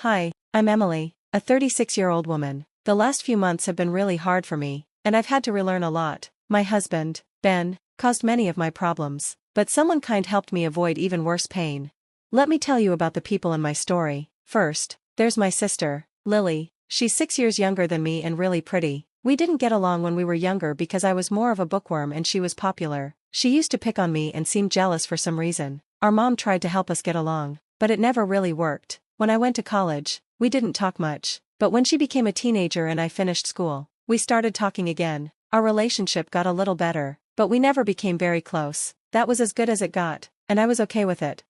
Hi, I'm Emily, a 36-year-old woman. The last few months have been really hard for me, and I've had to relearn a lot. My husband, Ben, caused many of my problems, but someone kind helped me avoid even worse pain. Let me tell you about the people in my story. First, there's my sister, Lily. She's 6 years younger than me and really pretty. We didn't get along when we were younger because I was more of a bookworm and she was popular. She used to pick on me and seemed jealous for some reason. Our mom tried to help us get along, but it never really worked. When I went to college, we didn't talk much, but when she became a teenager and I finished school, we started talking again. Our relationship got a little better, but we never became very close. That was as good as it got, and I was okay with it.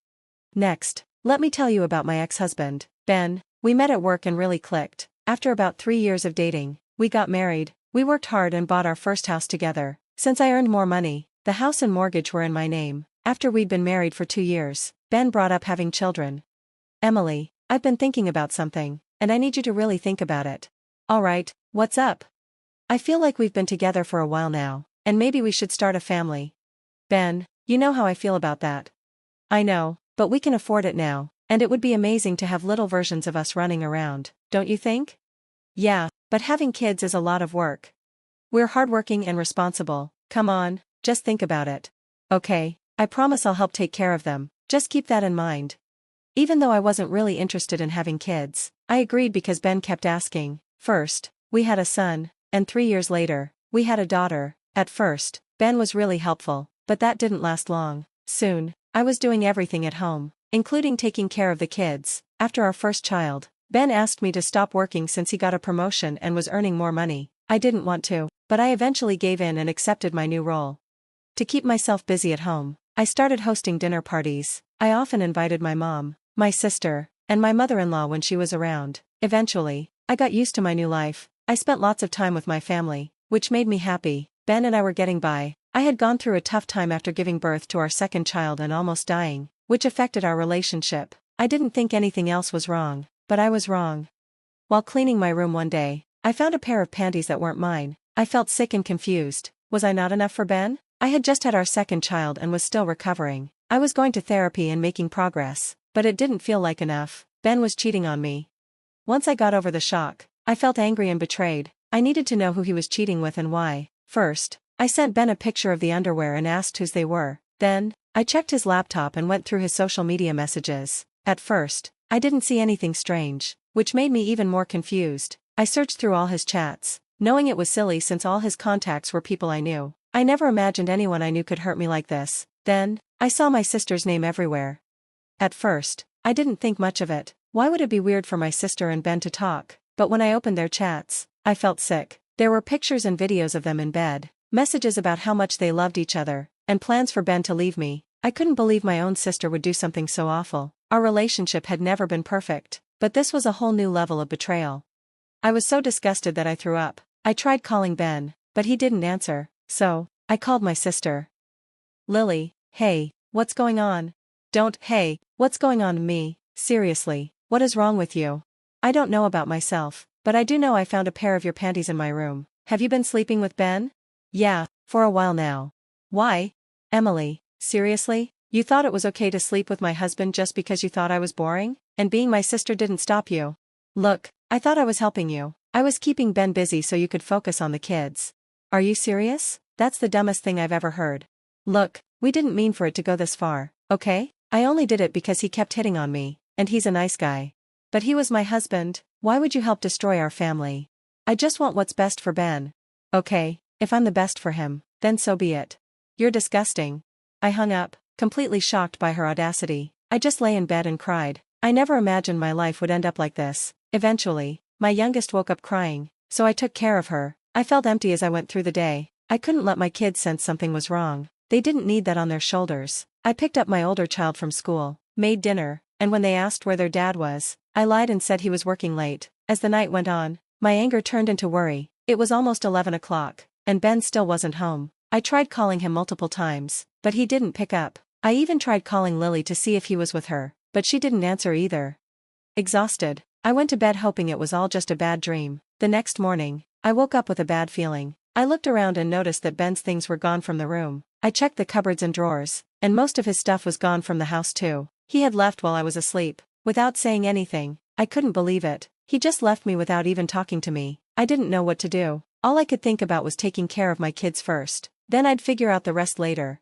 Next, let me tell you about my ex-husband, Ben. We met at work and really clicked. After about 3 years of dating, we got married. We worked hard and bought our first house together. Since I earned more money, the house and mortgage were in my name. After we'd been married for 2 years, Ben brought up having children. Emily, I've been thinking about something, and I need you to really think about it. Alright, what's up? I feel like we've been together for a while now, and maybe we should start a family. Ben, you know how I feel about that. I know, but we can afford it now, and it would be amazing to have little versions of us running around, don't you think? Yeah, but having kids is a lot of work. We're hardworking and responsible. Come on, just think about it. Okay, I promise I'll help take care of them, just keep that in mind. Even though I wasn't really interested in having kids, I agreed because Ben kept asking. First, we had a son, and 3 years later, we had a daughter. At first, Ben was really helpful, but that didn't last long. Soon, I was doing everything at home, including taking care of the kids. After our first child, Ben asked me to stop working since he got a promotion and was earning more money. I didn't want to, but I eventually gave in and accepted my new role. To keep myself busy at home, I started hosting dinner parties. I often invited my mom, my sister, and my mother-in-law when she was around. Eventually, I got used to my new life. I spent lots of time with my family, which made me happy. Ben and I were getting by. I had gone through a tough time after giving birth to our second child and almost dying, which affected our relationship. I didn't think anything else was wrong, but I was wrong. While cleaning my room one day, I found a pair of panties that weren't mine. I felt sick and confused. Was I not enough for Ben? I had just had our second child and was still recovering. I was going to therapy and making progress, but it didn't feel like enough. Ben was cheating on me. Once I got over the shock, I felt angry and betrayed. I needed to know who he was cheating with and why. First, I sent Ben a picture of the underwear and asked whose they were. Then, I checked his laptop and went through his social media messages. At first, I didn't see anything strange, which made me even more confused. I searched through all his chats, knowing it was silly since all his contacts were people I knew. I never imagined anyone I knew could hurt me like this. Then, I saw my sister's name everywhere. At first, I didn't think much of it. Why would it be weird for my sister and Ben to talk? But when I opened their chats, I felt sick. There were pictures and videos of them in bed, messages about how much they loved each other, and plans for Ben to leave me. I couldn't believe my own sister would do something so awful. Our relationship had never been perfect, but this was a whole new level of betrayal. I was so disgusted that I threw up. I tried calling Ben, but he didn't answer, so I called my sister. Lily, hey, what's going on? Hey, what's going on to me? Seriously, what is wrong with you? I don't know about myself, but I do know I found a pair of your panties in my room. Have you been sleeping with Ben? Yeah, for a while now. Why? Emily, seriously? You thought it was okay to sleep with my husband just because you thought I was boring? And being my sister didn't stop you? Look, I thought I was helping you. I was keeping Ben busy so you could focus on the kids. Are you serious? That's the dumbest thing I've ever heard. Look, we didn't mean for it to go this far, okay? I only did it because he kept hitting on me, and he's a nice guy. But he was my husband. Why would you help destroy our family? I just want what's best for Ben. Okay, if I'm the best for him, then so be it. You're disgusting. I hung up, completely shocked by her audacity. I just lay in bed and cried. I never imagined my life would end up like this. Eventually, my youngest woke up crying, so I took care of her. I felt empty as I went through the day. I couldn't let my kids sense something was wrong. They didn't need that on their shoulders. I picked up my older child from school, made dinner, and when they asked where their dad was, I lied and said he was working late. As the night went on, my anger turned into worry. It was almost 11 o'clock, and Ben still wasn't home. I tried calling him multiple times, but he didn't pick up. I even tried calling Lily to see if he was with her, but she didn't answer either. Exhausted, I went to bed hoping it was all just a bad dream. The next morning, I woke up with a bad feeling. I looked around and noticed that Ben's things were gone from the room. I checked the cupboards and drawers, and most of his stuff was gone from the house too. He had left while I was asleep. Without saying anything, I couldn't believe it. He just left me without even talking to me. I didn't know what to do. All I could think about was taking care of my kids first. Then I'd figure out the rest later.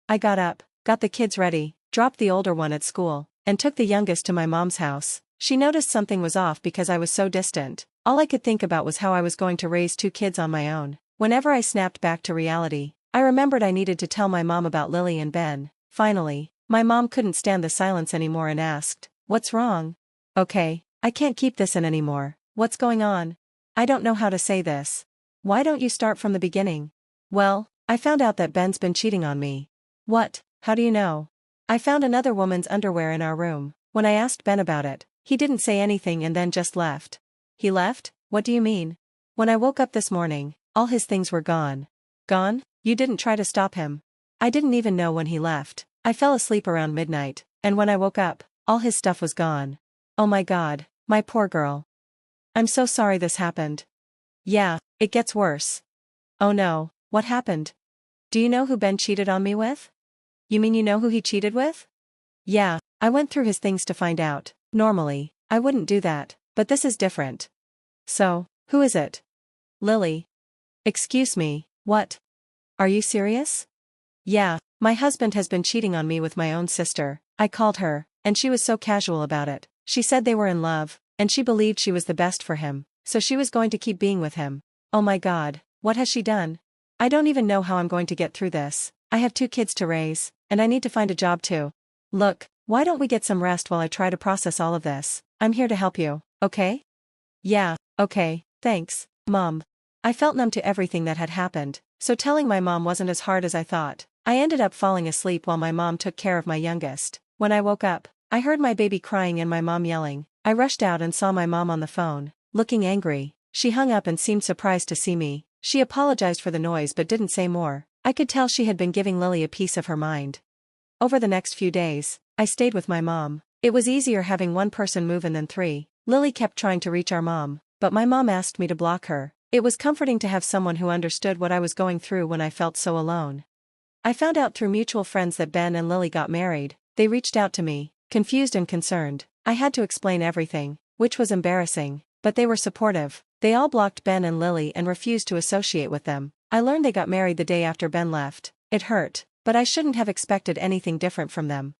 I got up, got the kids ready, dropped the older one at school, and took the youngest to my mom's house. She noticed something was off because I was so distant. All I could think about was how I was going to raise 2 kids on my own. Whenever I snapped back to reality, I remembered I needed to tell my mom about Lily and Ben. Finally, my mom couldn't stand the silence anymore and asked, "What's wrong?" "Okay, I can't keep this in anymore. What's going on?" "I don't know how to say this." "Why don't you start from the beginning?" "Well, I found out that Ben's been cheating on me." "What? How do you know?" "I found another woman's underwear in our room. When I asked Ben about it, he didn't say anything and then just left." "He left? What do you mean?" "When I woke up this morning, all his things were gone." "Gone? You didn't try to stop him?" "I didn't even know when he left. I fell asleep around midnight, and when I woke up, all his stuff was gone." "Oh my God, my poor girl. I'm so sorry this happened." "Yeah, it gets worse." "Oh no, what happened?" "Do you know who Ben cheated on me with?" "You mean you know who he cheated with?" "Yeah, I went through his things to find out. Normally, I wouldn't do that, but this is different." "So, who is it?" "Lily." "Excuse me, what? Are you serious?" "Yeah, my husband has been cheating on me with my own sister." I called her, and she was so casual about it. She said they were in love, and she believed she was the best for him, so she was going to keep being with him. Oh my God, what has she done? I don't even know how I'm going to get through this. I have 2 kids to raise, and I need to find a job too. Look, why don't we get some rest while I try to process all of this? I'm here to help you, okay? "Yeah, okay, thanks, Mom." I felt numb to everything that had happened, so telling my mom wasn't as hard as I thought. I ended up falling asleep while my mom took care of my youngest. When I woke up, I heard my baby crying and my mom yelling. I rushed out and saw my mom on the phone, looking angry. She hung up and seemed surprised to see me. She apologized for the noise but didn't say more. I could tell she had been giving Lily a piece of her mind. Over the next few days, I stayed with my mom. It was easier having one person move in than 3. Lily kept trying to reach our mom, but my mom asked me to block her. It was comforting to have someone who understood what I was going through when I felt so alone. I found out through mutual friends that Ben and Lily got married. They reached out to me, confused and concerned. I had to explain everything, which was embarrassing, but they were supportive. They all blocked Ben and Lily and refused to associate with them. I learned they got married the day after Ben left. It hurt, but I shouldn't have expected anything different from them.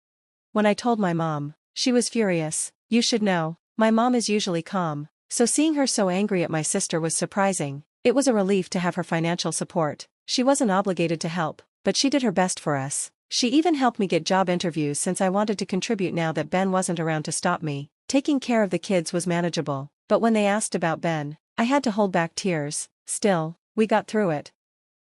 When I told my mom, she was furious. You should know, my mom is usually calm, so seeing her so angry at my sister was surprising. It was a relief to have her financial support. She wasn't obligated to help, but she did her best for us. She even helped me get job interviews since I wanted to contribute now that Ben wasn't around to stop me. Taking care of the kids was manageable, but when they asked about Ben, I had to hold back tears. Still, we got through it.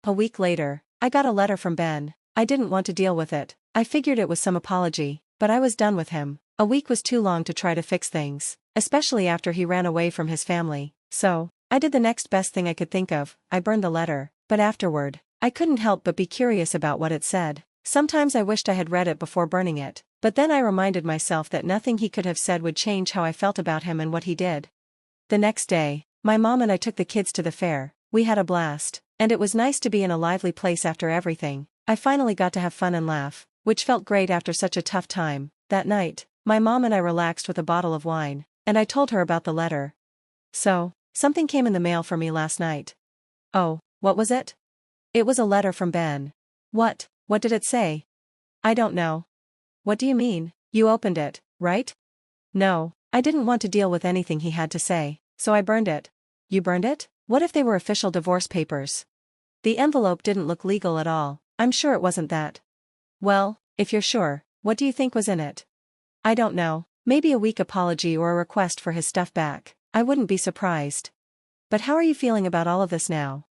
A week later, I got a letter from Ben. I didn't want to deal with it. I figured it was some apology, but I was done with him. A week was too long to try to fix things, especially after he ran away from his family. So, I did the next best thing I could think of. I burned the letter, but afterward, I couldn't help but be curious about what it said. Sometimes I wished I had read it before burning it, but then I reminded myself that nothing he could have said would change how I felt about him and what he did. The next day, my mom and I took the kids to the fair. We had a blast, and it was nice to be in a lively place after everything. I finally got to have fun and laugh, which felt great after such a tough time. That night, my mom and I relaxed with a bottle of wine, and I told her about the letter. "So, something came in the mail for me last night." "Oh, what was it?" "It was a letter from Ben." What did it say?" "I don't know." "What do you mean? You opened it, right?" "No, I didn't want to deal with anything he had to say, so I burned it." "You burned it? What if they were official divorce papers?" "The envelope didn't look legal at all. I'm sure it wasn't that." "Well, if you're sure, what do you think was in it?" "I don't know, maybe a weak apology or a request for his stuff back. I wouldn't be surprised." "But how are you feeling about all of this now?"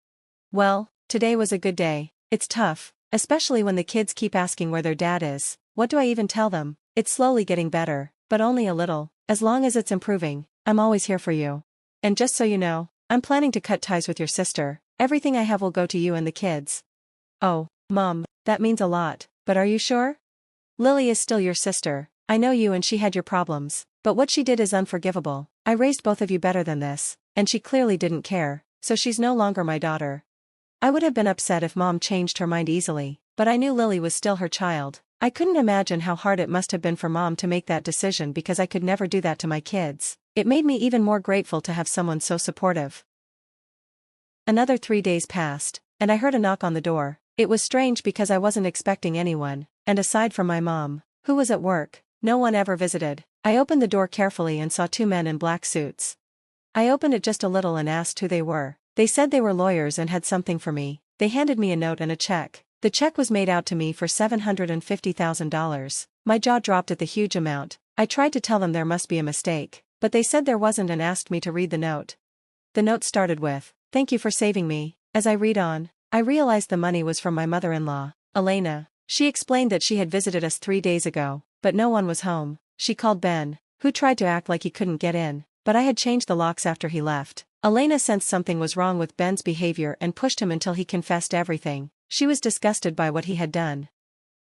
"Well, today was a good day. It's tough, especially when the kids keep asking where their dad is. What do I even tell them? It's slowly getting better, but only a little. As long as it's improving, I'm always here for you. And just so you know, I'm planning to cut ties with your sister. Everything I have will go to you and the kids." "Oh, Mom, that means a lot, but are you sure? Lily is still your sister. I know you and she had your problems, but what she did is unforgivable. I raised both of you better than this, and she clearly didn't care, so she's no longer my daughter." I would have been upset if Mom changed her mind easily, but I knew Lily was still her child. I couldn't imagine how hard it must have been for Mom to make that decision because I could never do that to my kids. It made me even more grateful to have someone so supportive. Another 3 days passed, and I heard a knock on the door. It was strange because I wasn't expecting anyone, and aside from my mom, who was at work, no one ever visited. I opened the door carefully and saw 2 men in black suits. I opened it just a little and asked who they were. They said they were lawyers and had something for me. They handed me a note and a check. The check was made out to me for $750,000. My jaw dropped at the huge amount. I tried to tell them there must be a mistake, but they said there wasn't and asked me to read the note. The note started with, "Thank you for saving me." As I read on, I realized the money was from my mother-in-law, Elena. She explained that she had visited us 3 days ago, but no one was home. She called Ben, who tried to act like he couldn't get in, but I had changed the locks after he left. Elena sensed something was wrong with Ben's behavior and pushed him until he confessed everything. She was disgusted by what he had done.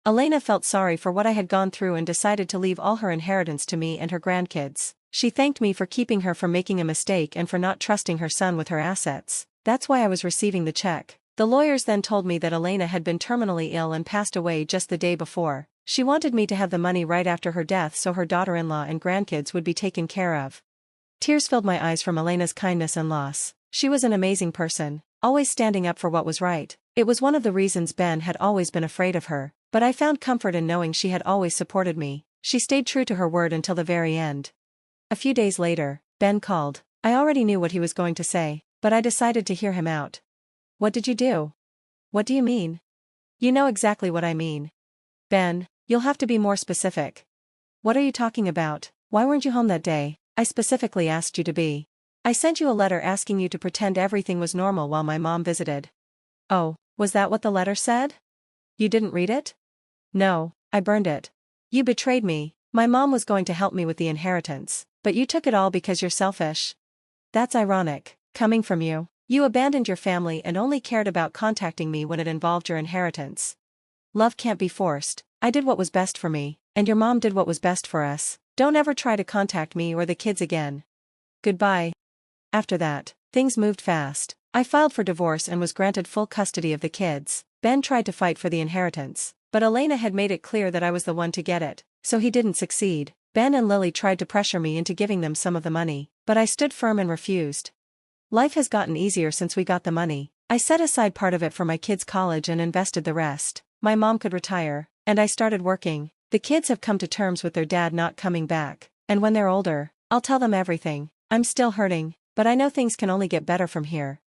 Elena felt sorry for what I had gone through and decided to leave all her inheritance to me and her grandkids. She thanked me for keeping her from making a mistake and for not trusting her son with her assets. That's why I was receiving the check. The lawyers then told me that Elena had been terminally ill and passed away just the day before. She wanted me to have the money right after her death so her daughter-in-law and grandkids would be taken care of. Tears filled my eyes from Elena's kindness and loss. She was an amazing person, always standing up for what was right. It was one of the reasons Ben had always been afraid of her, but I found comfort in knowing she had always supported me. She stayed true to her word until the very end. A few days later, Ben called. I already knew what he was going to say, but I decided to hear him out. "What did you do?" "What do you mean?" "You know exactly what I mean." "Ben, you'll have to be more specific." "What are you talking about? Why weren't you home that day?" "I specifically asked you to be. I sent you a letter asking you to pretend everything was normal while my mom visited." "Oh, was that what the letter said? You didn't read it?" "No, I burned it. You betrayed me. My mom was going to help me with the inheritance, but you took it all because you're selfish." "That's ironic, coming from you. You abandoned your family and only cared about contacting me when it involved your inheritance. Love can't be forced. I did what was best for me, and your mom did what was best for us. Don't ever try to contact me or the kids again. Goodbye." After that, things moved fast. I filed for divorce and was granted full custody of the kids. Ben tried to fight for the inheritance, but Elena had made it clear that I was the one to get it, so he didn't succeed. Ben and Lily tried to pressure me into giving them some of the money, but I stood firm and refused. Life has gotten easier since we got the money. I set aside part of it for my kids' college and invested the rest. My mom could retire, and I started working. The kids have come to terms with their dad not coming back, and when they're older, I'll tell them everything. I'm still hurting, but I know things can only get better from here.